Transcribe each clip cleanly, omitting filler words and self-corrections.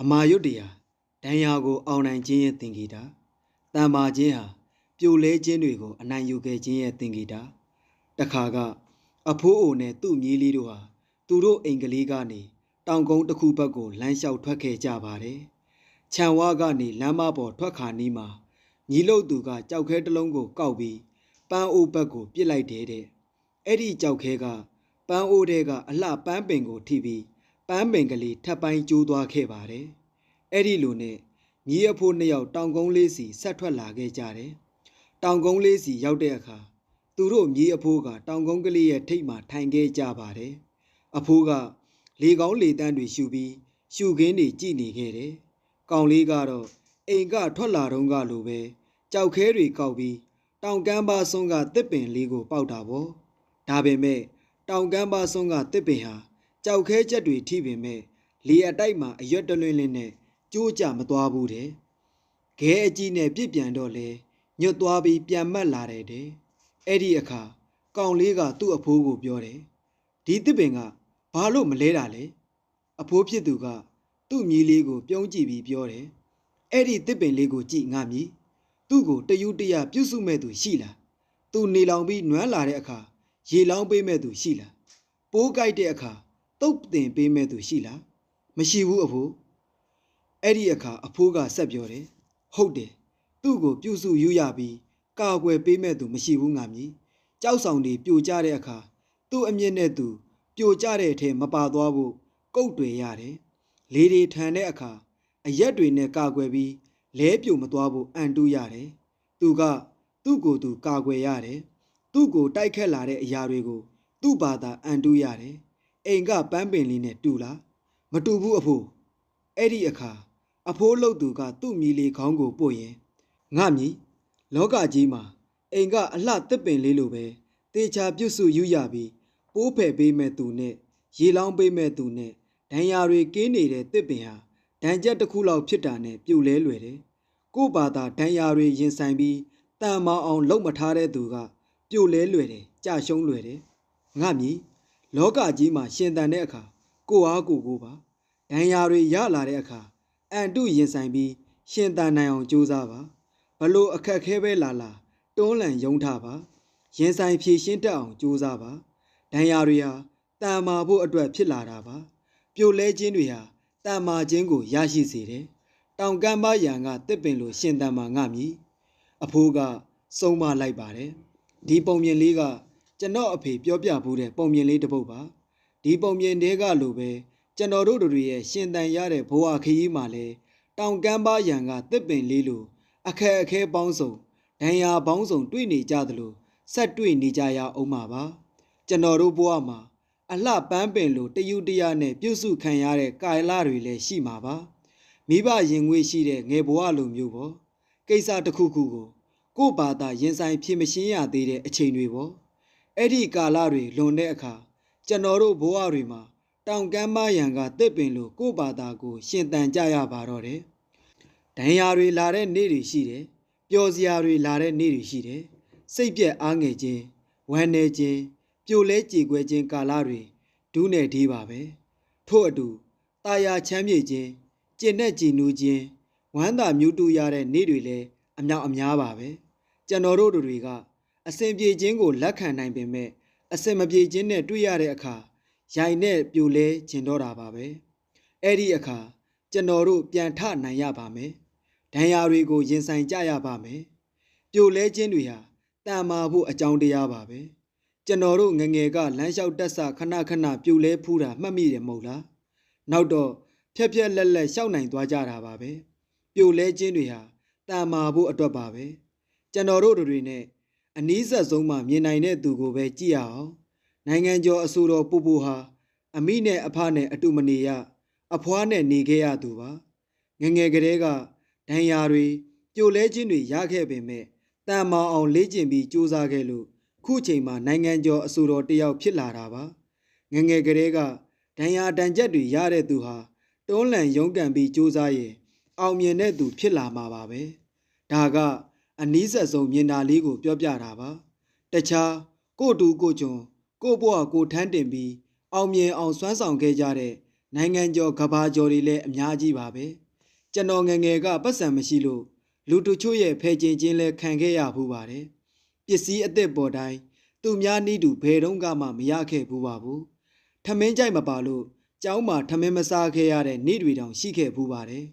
အမာရွတ်တရားဒဏ်ရာကိုအောင်နိုင်ခြင်းရဲ့သင်္ကေတတန်မာခြင်းဟာပြိုလဲခြင်းတွေကိုအနိုင်ယူခဲ့ခြင်းရဲ့သင်္ကေတတခါကအဖိုးအိုနဲ့သူ့မြေးလေးတို့ဟာသူတို့အိမ်ကလေးကနေတောင်ကုန်းတစ်ခုဘက်ကိုလမ်းလျှောက်ထွက်ခဲ့ကြပါတယ်ခြံဝါကနေလမ်းမပေါ်ထွက်ခါနီးမှာညီလုတ်သူကကြောက်ခဲတစ်လုံးကိုကောက်ပြီးပန်းအိုးဘက်ကိုပြစ်လိုက်တဲ့အဲ့ဒီကြောက်ခဲကပန်းအိုးတဲကအလှပန်းပင်ကိုထိပြီးပန်းပင်ကလေးထပ်ပိုင်းကျိုးသွားခဲ့ပါတယ်အဲ့ဒီလိုနဲ့ညီအဖိုးနှစ်ယောက်တောင်ကုန်းလေးစီဆက်ထွက်လာခဲ့ကြတယ်တောင်ကုန်းလေးစီရောက်တဲ့အခါသူတို့ညီအဖိုးကတောင်ကုန်းကလေးရဲ့ထိပ်မှာထိုင်ခဲ့ကြပါတယ်အဖိုးကလေကောင်းလေတန်းတွေရှူပြီးရှူခင်းတွေကြည့်နေခဲ့တယ်ကောင်လေးကတော့အိမ်ကထွက်လာတော့ကလိုပဲကြောက်ခဲတွေကောက်ပြီးတောင်ကမ်းပါစွန်းကတစ်ပင်လေးကိုပေါက်တာပေါ့ဒါပေမဲ့တောင်ကမ်းပါစွန်းကတစ်ပင်ဟာကြောက်ခဲချက်တွေထိပေမဲ့လေအတိုက်မှာအရွက်တလွင်လင်းနဲ့ကျိုးကြမသွားဘူးတဲ့ခဲအကြီးနဲ့ပြစ်ပြန်တော့လေညွတ်သွားပြီးပြန်မတ်လာတယ်တဲ့အဲ့ဒီအခါကောင်လေးကသူ့အဖိုးကိုပြောတယ်ဒီတစ်ပင်ကဘာလို့မလဲတာလဲအဖိုးဖြစ်သူကသူ့မြီးလေးကိုပြုံးကြည့်ပြီးပြောတယ်အဲ့ဒီတစ်ပင်လေးကိုကြည့်ငါမြည်သူ့ကိုတယူတရပြုစုမဲ့သူရှိလားသူနေလောင်ပြီးနွမ်းလာတဲ့အခါရေလောင်းပေးမဲ့သူရှိလားပိုးကြိုက်တဲ့အခါတုတ်တင်ပေးမဲ့သူရှိလားမရှိဘူးအဖိုးအဲ့ဒီအခါအဖိုးကဆက်ပြောတယ်ဟုတ်တယ်သူ့ကိုပြုစုယူရပြီးကာကွယ်ပေးမဲ့သူမရှိဘူးငါမြည်ကြောက်ဆောင်တွေပြိုကျတဲ့အခါသူ့အမြင့်နဲ့သူပြိုကျတဲ့အထဲမပါသွားဖို့ကုတ်တွေရတယ်လေတွေထန်တဲ့အခါအရက်တွေနဲ့ကာကွယ်ပြီးလဲပြိုမသွားဖို့အန်တူးရတယ်သူကသူ့ကိုယ်သူကာကွယ်ရတယ်သူ့ကိုတိုက်ခတ်လာတဲ့အရာတွေကိုသူ့ဘာသာအန်တူးရတယ်အိမ်ကပန်းပင်လေးနဲ့တူလားမတူဘူးအဖိုးအဲ့ဒီအခါအဖိုးလှုပ်သူကသူ့မြီလေးခေါင်းကိုပို့ရင်ငါမြည်လောကကြီးမှာအိမ်ကအလှတစ်ပင်လေးလိုပဲတေချာပြုစုယူရပြီးပိုးဖယ်ပေးမဲ့သူနဲ့ရေလောင်းပေးမဲ့သူနဲ့ဒဏ်ရာတွေကင်းနေတဲ့တစ်ပင်ဟာဒဏ်ချက်တစ်ခုလောက်ဖြစ်တာနဲ့ပြိုလဲလွယ်တယ်ကို့ဘာသာဒဏ်ရာတွေရင်ဆိုင်ပြီးတန်မောင်းအောင်လုံမထားတဲ့သူကပြိုလဲလွယ်တယ်ကြာရှုံးလွယ်တယ်ငါမြည်လောကကြီးမှာရှင်သန်တဲ့အခါကိုအားကိုပါဒဏ်ရာတွေရလာတဲ့အခါအန်တုရင်ဆိုင်ပြီးရှင်သန်နိုင်အောင်ကြိုးစားပါဘလို့အခက်ခဲပဲလာတွန်းလှန်ယုံထားပါရင်ဆိုင်ဖြည့်ရှင်းတတ်အောင်ကြိုးစားပါဒဏ်ရာတွေဟာတန်မာဖို့အတွက်ဖြစ်လာတာပါပြိုလဲခြင်းတွေဟာတန်မာခြင်းကိုရရှိစေတယ်တောင်ကမ်းပါးရန်ကတစ်ပင်လိုရှင်သန်မှာငါမြည်အဖိုးကစုံမလိုက်ပါတယ်ဒီပုံမြင်လေးကကျွန်တော်အဖေပြောပြဖို့တဲ့ပုံမြင်လေးတစ်ပုဒ်ပါဒီပုံမြင်တွေကလိုပဲကျွန်တော်တို့တွေရဲ့ရှင်သန်ရတဲ့ဘဝခရီးမှာလဲတောင်ကမ်းပါးရန်ကတစ်ပင်လေးလိုအခက်အခဲပေါင်းစုံဒဏ်ရာပေါင်းစုံတွေ့နေကြသလိုဆက်တွေ့နေကြရအောင်ပါကျွန်တော်တို့ဘဝမှာအလှပန်းပင်လိုတယူတရနဲ့ပြုစုခံရတဲ့ကာယလတွေလည်းရှိမှာပါမိဘရင်ငွေရှိတဲ့ငယ်ဘဝလိုမျိုးပေါ့ကိစ္စတစ်ခုခုကိုဘာသာရင်ဆိုင်ဖြေမရှင်းရသေးတဲ့အချိန်တွေပေါ့အဲ့ဒီကာလတွေလွန်တဲ့အခါကျွန်တော်တို့ဘဝတွေမှာတောင်ကမ်းမရန်ကတစ်ပင်လိုကိုဘာသာကိုရှင်သန်ကြရပါတော့တယ်ဒဏ်ရာတွေလာတဲ့နေ့တွေရှိတယ်ပျော်စရာတွေလာတဲ့နေ့တွေရှိတယ်စိတ်ပြက်အားငယ်ခြင်းဝမ်းနည်းခြင်းပြိုလဲကြေကွဲခြင်းကာလတွေဒူးနယ်ဒီပါပဲထို့အတူတာယာချမ်းမြေ့ခြင်းကျင့်တဲ့ကြည်နူးခြင်းဝမ်းသာမြူးတူရတဲ့နေ့တွေလည်းအမြောက်အများပါပဲကျွန်တော်တို့တွေကအစဉ်ပြေခြင်းကိုလက်ခံနိုင်ပေမဲ့အစဉ်မပြေခြင်းနဲ့တွေ့ရတဲ့အခါရိုင်နဲ့ပြိုလဲခြင်းတော့တာပါပဲအဲ့ဒီအခါကျွန်တော်တို့ပြန်ထနိုင်ရပါမယ်ဒဏ်ရာတွေကိုရင်ဆိုင်ကြရပါမယ်ပြိုလဲခြင်းတွေဟာတန်မာဖို့အကြောင်းတရားပါပဲကျွန်တော်တို့ငငယ်ကလမ်းလျှောက်တက်ဆခဏခဏပြိုလဲဖူးတာမှတ်မိတယ်မဟုတ်လားနောက်တော့ဖြက်ဖြက်လက်လက်ရှောက်နိုင်သွားကြတာပါပဲပြိုလဲခြင်းတွေဟာတန်မာဖို့အတွက်ပါပဲကျွန်တော်တို့တွေနဲ့အနီးဆက်ဆုံးမှမြင်နိုင်တဲ့သူကိုပဲကြည့်ရအောင်နိုင်ငံကျော်အစိုးရပူပူဟာအမိနဲ့အဖနဲ့အတူမနေရအဖွားနဲ့နေခဲ့ရသူပါငငယ်ကလေးကဒဏ်ရာတွေပြိုလဲခြင်းတွေရခဲ့ပေမဲ့တန်မာအောင်လေ့ကျင့်ပြီးစူးစမ်းခဲ့လို့ခုချိန်မှာနိုင်ငံကျော်အစိုးရတယောက်ဖြစ်လာတာပါငငယ်ကလေးကဒဏ်ရာတန်ချက်တွေရတဲ့သူဟာတွန်းလှန်ရုန်းကန်ပြီးစူးစမ်းရင်အောင်မြင်တဲ့သူဖြစ်လာမှာပါပဲဒါကအနီးဆက်ဆုံးမြင်တာလေးကိုပြောပြတာပါတခြားကိုတူကိုကျွန်ကိုဘွားကိုထမ်းတင်ပြီးအောင်မြင်အောင်စွမ်းဆောင်ခဲ့ကြတဲ့ နိုင်ငံကျော်ကဘာကျော်တွေလည်းအများကြီးပါပဲကျွန်တော်ငယ်ငယ်ကပတ်စံမရှိလို့လူတို့ချို့ရဲ့ဖဲကျင်ချင်းလဲခံခဲ့ရဘူးပါတယ်ပစ္စည်းအသစ်ပေါ်တိုင်းသူများနီးတူဘယ်တော့မှမရခဲ့ဘူးပါဘူးထမင်းကြိုက်မပါလို့ကျောင်းမှာထမင်းမစားခဲ့ရတဲ့နေ့တွေတောင်ရှိခဲ့ဘူးပါတယ်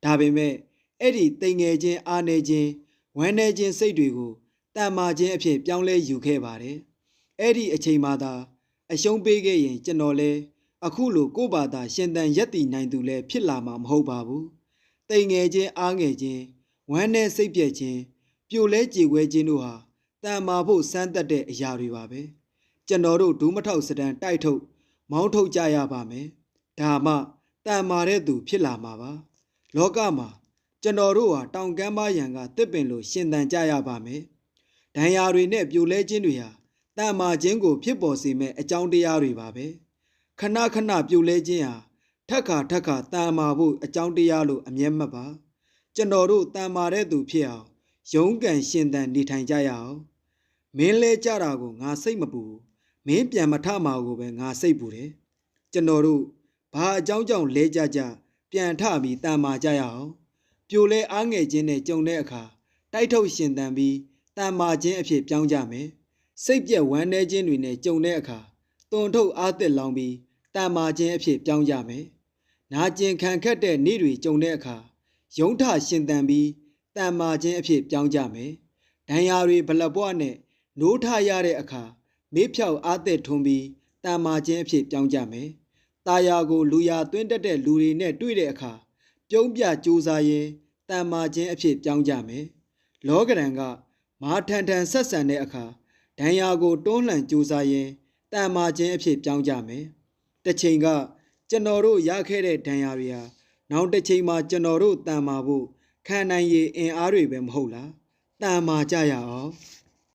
ဒါပေမဲ့အဲ့ဒီတိမ်ငယ်ချင်းအားနေချင်းဝမ်းနေချင်းစိတ်တွေကိုတန်မာခြင်းအဖြစ်ပြောင်းလဲယူခဲ့ပါတယ်အဲ့ဒီအချိန်မှသာအရှုံးပေးခဲ့ရင်ကျွန်တော်လဲအခုလိုကိုယ့်ဘာသာရှင်သန်ရက်တည်နိုင်သူလဲဖြစ်လာမှာမဟုတ်ပါဘူးတိမ်ငယ်ချင်းအားငယ်ချင်းဝမ်းနဲ့စိတ်ပြက်ခြင်းပြိုလဲကြေခွဲခြင်းတို့ဟာတန်မာဖို့စမ်းသပ်တဲ့အရာတွေပါပဲကျွန်တော်တို့ဒူးမထောက်စတန်တိုက်ထုတ်မောင်းထုတ်ကြရပါမယ်ဒါမှတန်မာတဲ့သူဖြစ်လာမှာပါလောကမှာကျွန်တော်တို့ဟာတောင်ကမ်းပါးရန်ကတစ်ပင်လိုရှင်သန်ကြရပါမယ်ဒဏ်ရာတွေနဲ့ပြိုလဲခြင်းတွေဟာတန်မာခြင်းကိုဖြစ်ပေါ်စေမဲ့အကြောင်းတရားတွေပါပဲခဏခဏပြိုလဲခြင်းဟာထက်ခါတန်မာဖို့အကြောင်းတရားလို့အမျက်မှတ်ပါကျွန်တော်တို့တန်မာတဲ့သူဖြစ်အောင်ရုန်းကန်ရှင်သန်နေထိုင်ကြရအောင်မင်းလဲကြတာကိုငါစိတ်မပူမင်းပြန်မထမှာကိုပဲငါစိတ်ပူတယ်ကျွန်တော်တို့ဘာအကြောင်းကြောင့်လဲကြပြန်ထပြီးတန်မာကြရအောင်ပြိုလဲအားငယ်ခြင်းနဲ့ကြုံတဲ့အခါတိုက်ထုတ်ရှင်သန်ပြီးတန်မာခြင်းအဖြစ်ပြောင်းကြမယ်စိတ်ပြက်ဝမ်းနည်းခြင်းတွေနဲ့ကြုံတဲ့အခါတွန်ထုတ်အားသက်လောင်ပြီးတန်မာခြင်းအဖြစ်ပြောင်းကြမယ်နာကျင်ခံခက်တဲ့နေ့တွေကြုံတဲ့အခါယုံထရှင်သန်ပြီးတန်မာခြင်းအဖြစ်ပြောင်းကြမယ်ဒဏ်ရာတွေဗလက်ပွားနဲ့နိုးထရတဲ့အခါမေးဖြောက်အားသက်ထွန်းပြီးတန်မာခြင်းအဖြစ်ပြောင်းကြမယ်တာယာကိုလူရာသွင်းတတ်တဲ့လူတွေနဲ့တွေ့တဲ့အခါပြုံးပြကြိုးစားရင်တန်မာခြင်းအဖြစ်ပြောင်းကြမယ်လောကရန်ကမာထန်ထန်ဆက်ဆံတဲ့အခါဒဏ်ရာကိုတွန်းလှန်ကြိုးစားရင်တန်မာခြင်းအဖြစ်ပြောင်းကြမယ်တစ်ချိန်ကကျွန်တော်တို့ရခဲ့တဲ့ဒဏ်ရာတွေဟာနောက်တစ်ချိန်မှာကျွန်တော်တို့တန်မာဖို့ခံနိုင်ရည်အင်အားတွေပဲမဟုတ်လားတန်မာကြရအောင်